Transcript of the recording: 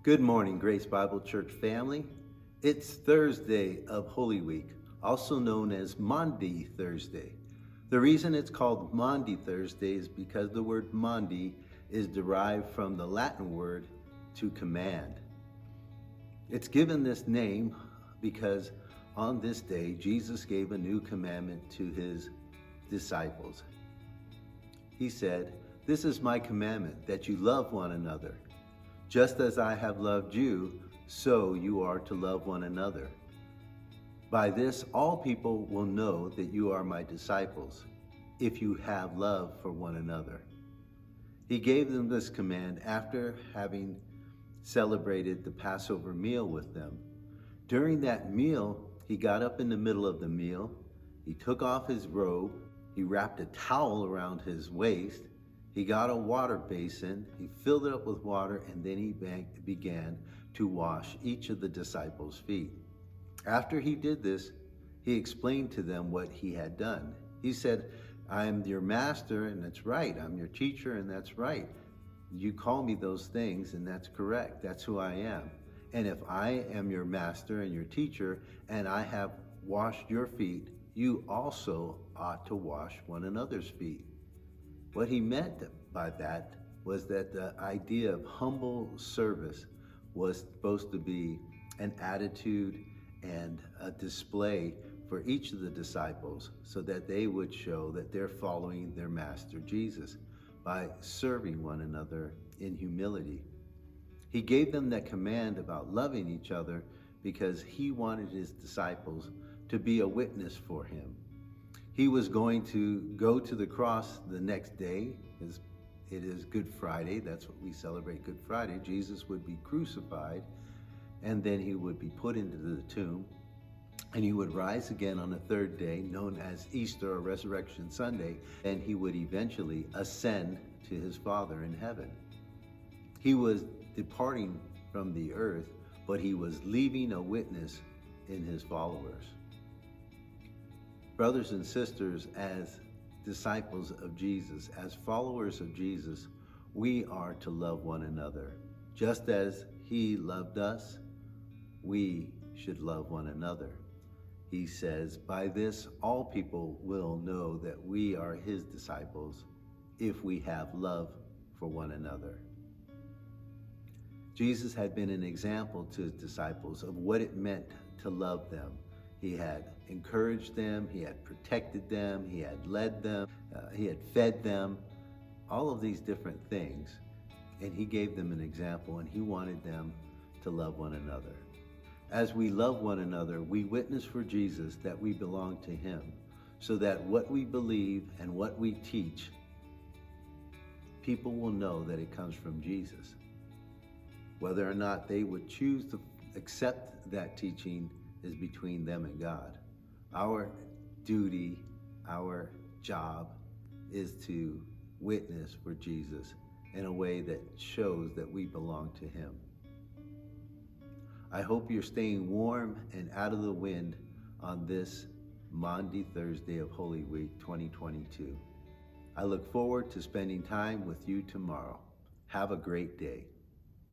Good morning, Grace Bible Church family. It's Thursday of Holy Week, also known as Maundy Thursday. The reason it's called Maundy Thursday is because the word Maundy is derived from the Latin word to command. It's given this name because on this day, Jesus gave a new commandment to his disciples. He said, "This is my commandment, that you love one another. Just as I have loved you, so you are to love one another. By this, all people will know that you are my disciples, if you have love for one another." He gave them this command after having celebrated the Passover meal with them. During that meal, he got up in the middle of the meal, he took off his robe, he wrapped a towel around his waist, he got a water basin, he filled it up with water, and then he began to wash each of the disciples' feet. After he did this, he explained to them what he had done. He said, "I am your master, and that's right. I'm your teacher, and that's right. You call me those things, and that's correct. That's who I am. And if I am your master and your teacher, and I have washed your feet, you also ought to wash one another's feet." What he meant by that was that the idea of humble service was supposed to be an attitude and a display for each of the disciples so that they would show that they're following their master Jesus by serving one another in humility. He gave them that command about loving each other because he wanted his disciples to be a witness for him. He was going to go to the cross the next day. It is Good Friday. That's what we celebrate, Good Friday. Jesus would be crucified, and then he would be put into the tomb, and he would rise again on the third day, known as Easter or Resurrection Sunday, and he would eventually ascend to his Father in heaven. He was departing from the earth, but he was leaving a witness in his followers. Brothers and sisters, as disciples of Jesus, as followers of Jesus, we are to love one another. Just as he loved us, we should love one another. He says, "By this, all people will know that we are his disciples, if we have love for one another." Jesus had been an example to his disciples of what it meant to love them. He had encouraged them, he had protected them, he had led them, he had fed them, all of these different things. And he gave them an example, and he wanted them to love one another. As we love one another, we witness for Jesus that we belong to him, so that what we believe and what we teach, people will know that it comes from Jesus. Whether or not they would choose to accept that teaching is between them and God. Our duty, our job is to witness for Jesus in a way that shows that we belong to him. I hope you're staying warm and out of the wind on this Maundy Thursday of Holy Week 2022. I look forward to spending time with you tomorrow. Have a great day.